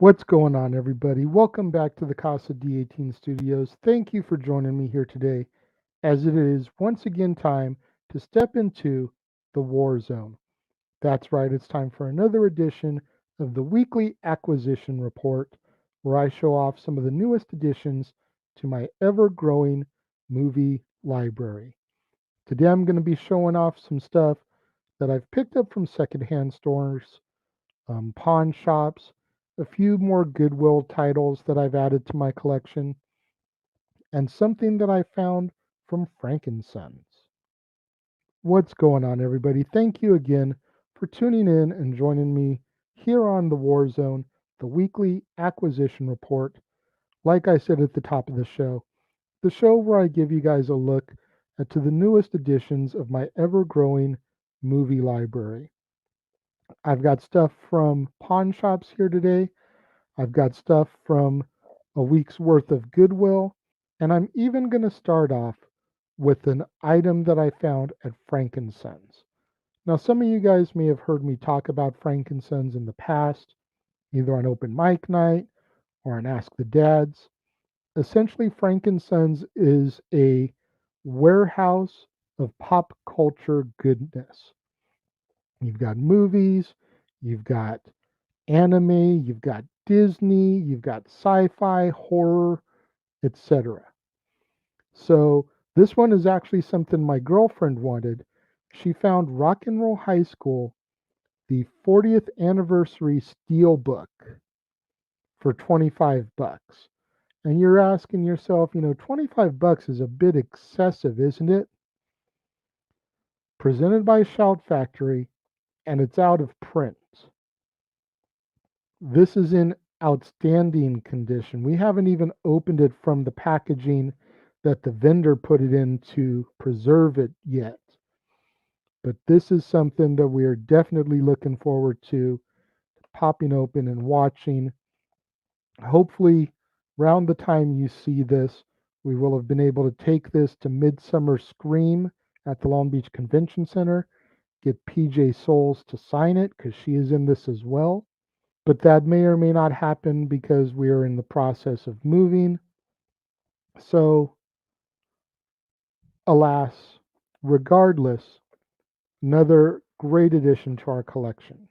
What's going on, everybody? Welcome back to the Casa D18 Studios. Thank you for joining me here today, as it is once again time to step into the war zone. That's right, it's time for another edition of the weekly acquisition report, where I show off some of the newest additions to my ever growing movie library. Today, I'm going to be showing off some stuff that I've picked up from secondhand stores, pawn shops, a few more Goodwill titles that I've added to my collection, and something that I found from Frankensons. What's going on, everybody? Thank you again for tuning in and joining me here on the War Zone, the weekly acquisition report. Like I said at the top of the show where I give you guys a look at to the newest editions of my ever growing movie library. I've got stuff from pawn shops here today. I've got stuff from a week's worth of Goodwill, and I'm even going to start off with an item that I found at Frankensons. Now, some of you guys may have heard me talk about Frankensons in the past, either on open mic night or on Ask the Dads. Essentially, Frankensons is a warehouse of pop culture goodness. You've got movies, you've got anime, you've got Disney, you've got sci-fi, horror, etc. So this one is actually something my girlfriend wanted. She found Rock and Roll High School, the 40th anniversary steel book for 25 bucks. And you're asking yourself, 25 bucks is a bit excessive, isn't it? Presented by Shout Factory, and it's out of print. This is in outstanding condition. We haven't even opened it from the packaging that the vendor put it in to preserve it yet. But this is something that we are definitely looking forward to popping open and watching. Hopefully, around the time you see this, we will have been able to take this to Midsummer Scream at the Long Beach Convention Center, get PJ Souls to sign it because she is in this as well. But that may or may not happen because we are in the process of moving. So, alas, regardless, another great addition to our collection.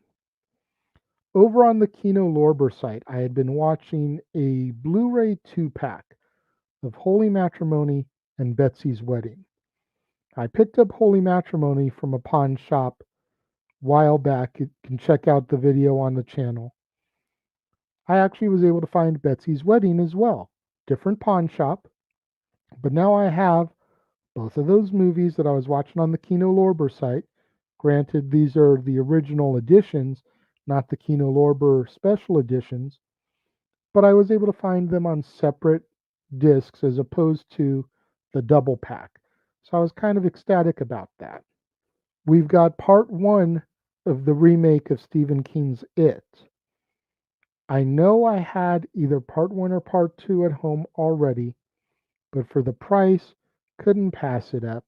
Over on the Kino Lorber site, I had been watching a Blu ray 2-pack of Holy Matrimony and Betsy's Wedding. I picked up Holy Matrimony from a pawn shop a while back. You can check out the video on the channel. I actually was able to find Betsy's Wedding as well. Different pawn shop, but now I have both of those movies that I was watching on the Kino Lorber site. Granted, these are the original editions, not the Kino Lorber special editions, but I was able to find them on separate discs as opposed to the double pack. So I was kind of ecstatic about that. We've got part one of the remake of Stephen King's It. I know I had either part one or part two at home already, but for the price, couldn't pass it up.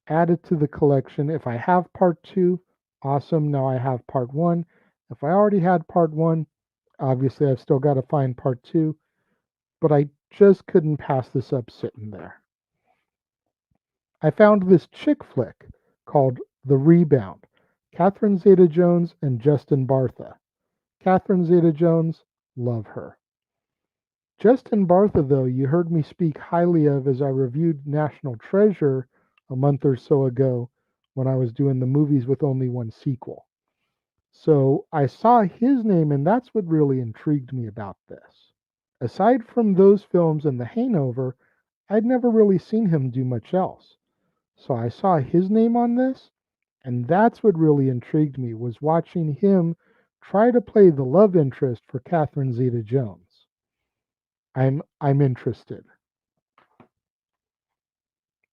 Add it to the collection. If I have part two, awesome. Now I have part one. If I already had part one, obviously I've still got to find part two, but I just couldn't pass this up sitting there. I found this chick flick called The Rebound. Catherine Zeta Jones and Justin Bartha. Catherine Zeta Jones, love her. Justin Bartha, though, you heard me speak highly of as I reviewed National Treasure a month or so ago when I was doing the movies with only one sequel. So I saw his name, and that's what really intrigued me about this. Aside from those films and The Hangover, I'd never really seen him do much else. So I saw his name on this, and that's what really intrigued me, was watching him try to play the love interest for Catherine Zeta-Jones. I'm interested.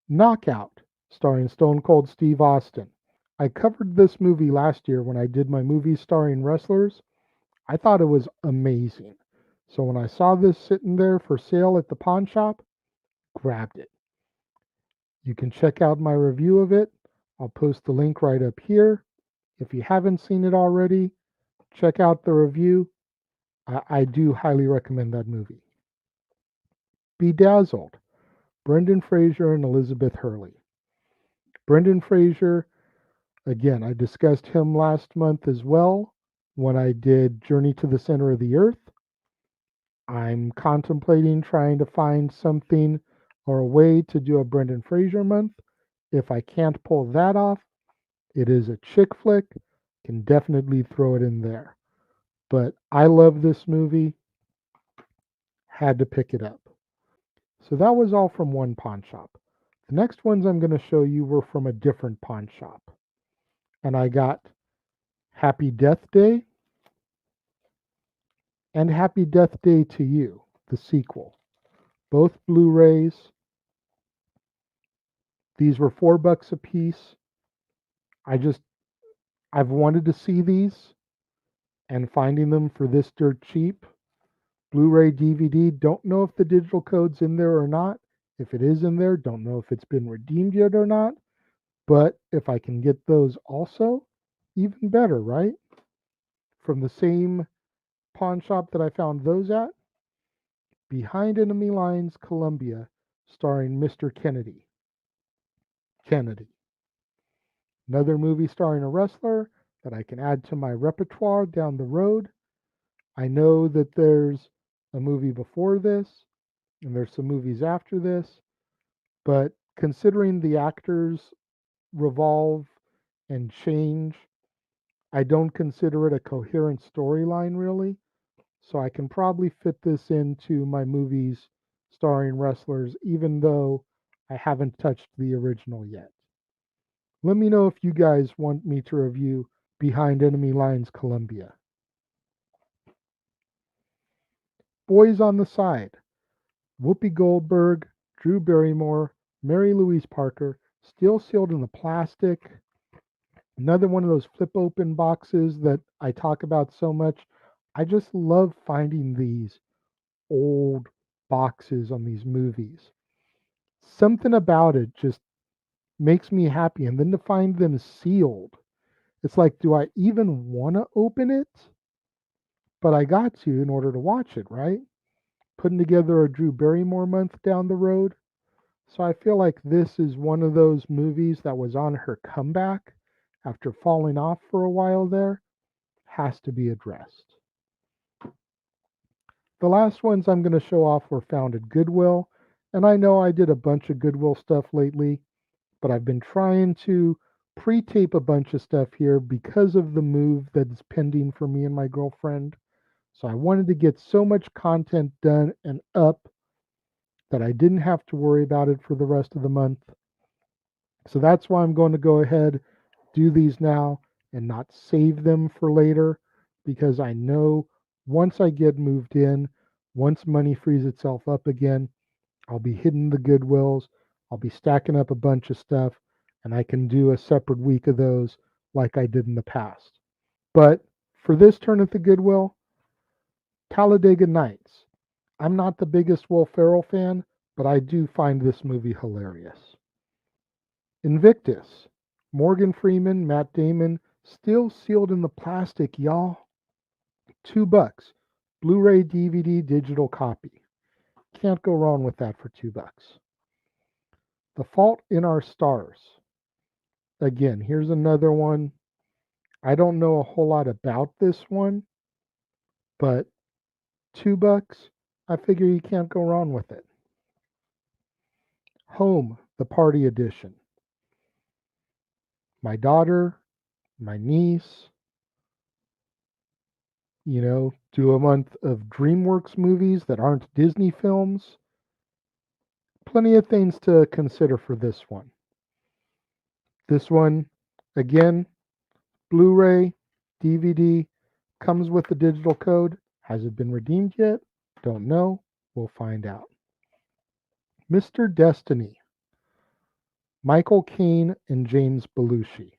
Knockout, starring Stone Cold Steve Austin. I covered this movie last year when I did my movies starring wrestlers. I thought it was amazing. So when I saw this sitting there for sale at the pawn shop, grabbed it. You can check out my review of it. I'll post the link right up here. If you haven't seen it already, check out the review. I do highly recommend that movie. Bedazzled, Brendan Fraser and Elizabeth Hurley. Brendan Fraser, again, I discussed him last month as well when I did Journey to the Center of the Earth. I'm contemplating trying to find something or a way to do a Brendan Fraser month. If I can't pull that off, it is a chick flick. Can definitely throw it in there. But I love this movie. Had to pick it up. So that was all from one pawn shop. The next ones I'm going to show you were from a different pawn shop. And I got Happy Death Day and Happy Death Day to You, the sequel. Both Blu-rays. These were $4 a piece. I just I've wanted to see these, and finding them for this dirt cheap. Blu-ray DVD, don't know if the digital code's in there or not. If it is in there, don't know if it's been redeemed yet or not. But if I can get those also, even better, right? From the same pawn shop that I found those at, Behind Enemy Lines, Columbia, starring Mr. Kennedy. Kennedy. Another movie starring a wrestler that I can add to my repertoire down the road. I know that there's a movie before this, and there's some movies after this, but considering the actors revolve and change, I don't consider it a coherent storyline really. So I can probably fit this into my movies starring wrestlers, even though I haven't touched the original yet. Let me know if you guys want me to review Behind Enemy Lines Columbia. Boys on the Side. Whoopi Goldberg, Drew Barrymore, Mary Louise Parker, still sealed in the plastic. Another one of those flip open boxes that I talk about so much. I just love finding these old boxes on these movies. Something about it just makes me happy. And then to find them sealed, it's like, do I even want to open it? But I got to in order to watch it, right? Putting together a Drew Barrymore month down the road. So I feel like this is one of those movies that was on her comeback after falling off for a while there. Has to be addressed. The last ones I'm going to show off were found at Goodwill. And I know I did a bunch of Goodwill stuff lately, but I've been trying to pre tape a bunch of stuff here because of the move that's pending for me and my girlfriend. So I wanted to get so much content done and up that I didn't have to worry about it for the rest of the month. So that's why I'm going to go ahead, do these now, and not save them for later, because I know once I get moved in, once money frees itself up again, I'll be hitting the Goodwills, I'll be stacking up a bunch of stuff, and I can do a separate week of those like I did in the past. But for this turn at the Goodwill, Talladega Nights. I'm not the biggest Will Ferrell fan, but I do find this movie hilarious. Invictus. Morgan Freeman, Matt Damon, still sealed in the plastic, y'all. $2. Blu-ray DVD digital copy. Can't go wrong with that for $2. The Fault in Our Stars. Again, here's another one. I don't know a whole lot about this one, but $2, I figure you can't go wrong with it. Home, the Party Edition. My daughter, my niece, do a month of DreamWorks movies that aren't Disney films. Plenty of things to consider for this one. This one, again, Blu ray, DVD, comes with the digital code. Has it been redeemed yet? Don't know. We'll find out. Mr. Destiny, Michael Caine and James Belushi.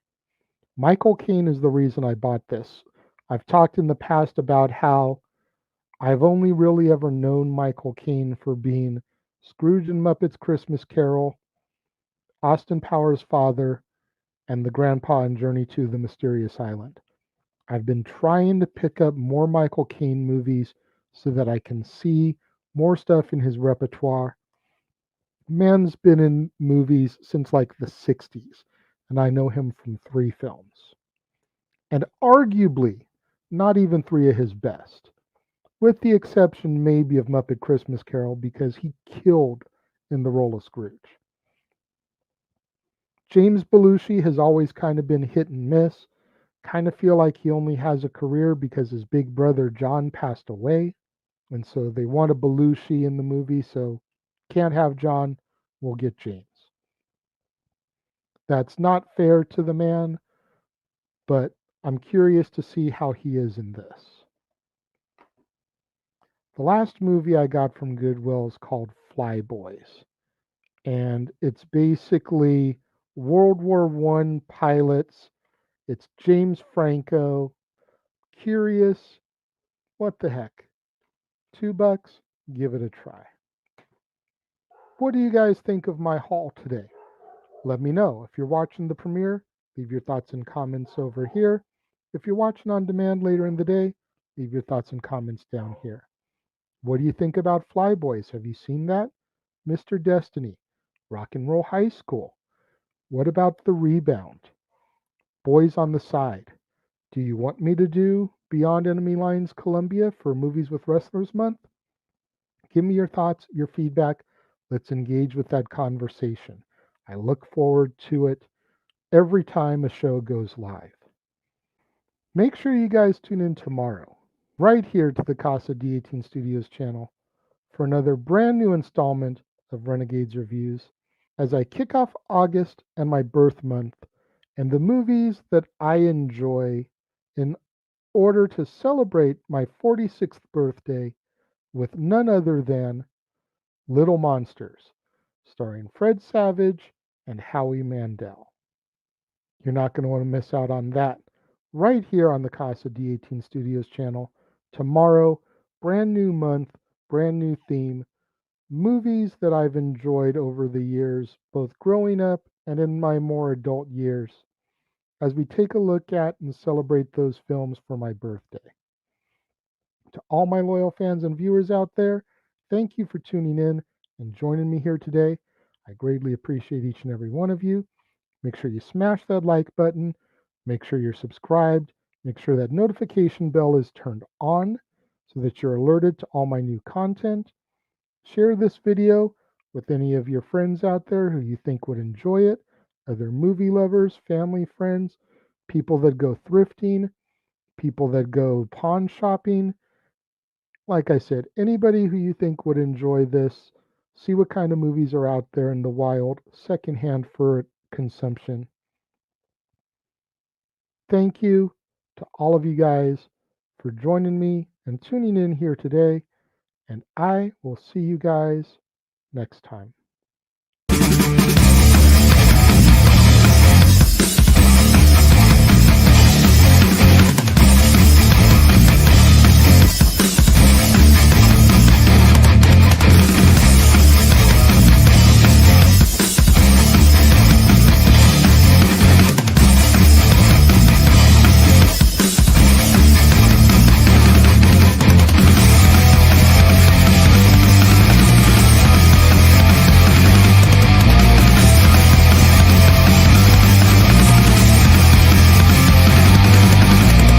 Michael Caine is the reason I bought this. I've talked in the past about how I've only really ever known Michael Caine for being Scrooge and Muppets Christmas Carol, Austin Powers' father, and the grandpa in Journey to the Mysterious Island. I've been trying to pick up more Michael Caine movies so that I can see more stuff in his repertoire. Man's been in movies since like the 60s, and I know him from 3 films. And arguably, not even 3 of his best, with the exception maybe of Muppet Christmas Carol because he killed in the role of Scrooge. James Belushi has always kind of been hit and miss. Kind of feel like he only has a career because his big brother John passed away. And so they want a Belushi in the movie, so can't have John, we'll get James. That's not fair to the man, but I'm curious to see how he is in this. The last movie I got from Goodwill is called Flyboys, and it's basically World War I pilots. It's James Franco. Curious, what the heck? $2, give it a try. What do you guys think of my haul today? Let me know. If you're watching the premiere, leave your thoughts and comments over here. If you're watching on demand later in the day, leave your thoughts and comments down here. What do you think about Flyboys? Have you seen that? Mr. Destiny, Rock and Roll High School. What about The Rebound? Boys on the Side. Do you want me to do Beyond Enemy Lines Columbia for Movies with Wrestlers Month? Give me your thoughts, your feedback. Let's engage with that conversation. I look forward to it every time a show goes live. Make sure you guys tune in tomorrow, right here to the Casa D18 Studios channel, for another brand new installment of Renegades Reviews as I kick off August and my birth month and the movies that I enjoy in order to celebrate my 46th birthday with none other than Little Monsters, starring Fred Savage and Howie Mandel. You're not going to want to miss out on that right here on the Casa D18 Studios channel. Tomorrow, brand new month, brand new theme, movies that I've enjoyed over the years, both growing up and in my more adult years, as we take a look at and celebrate those films for my birthday. To all my loyal fans and viewers out there, thank you for tuning in and joining me here today. I greatly appreciate each and every one of you. Make sure you smash that like button. Make sure you're subscribed. Make sure that notification bell is turned on so that you're alerted to all my new content. Share this video with any of your friends out there who you think would enjoy it, other movie lovers, family, friends, people that go thrifting, people that go pawn shopping. Like I said, anybody who you think would enjoy this, see what kind of movies are out there in the wild, secondhand for consumption. Thank you to all of you guys for joining me and tuning in here today, and I will see you guys next time.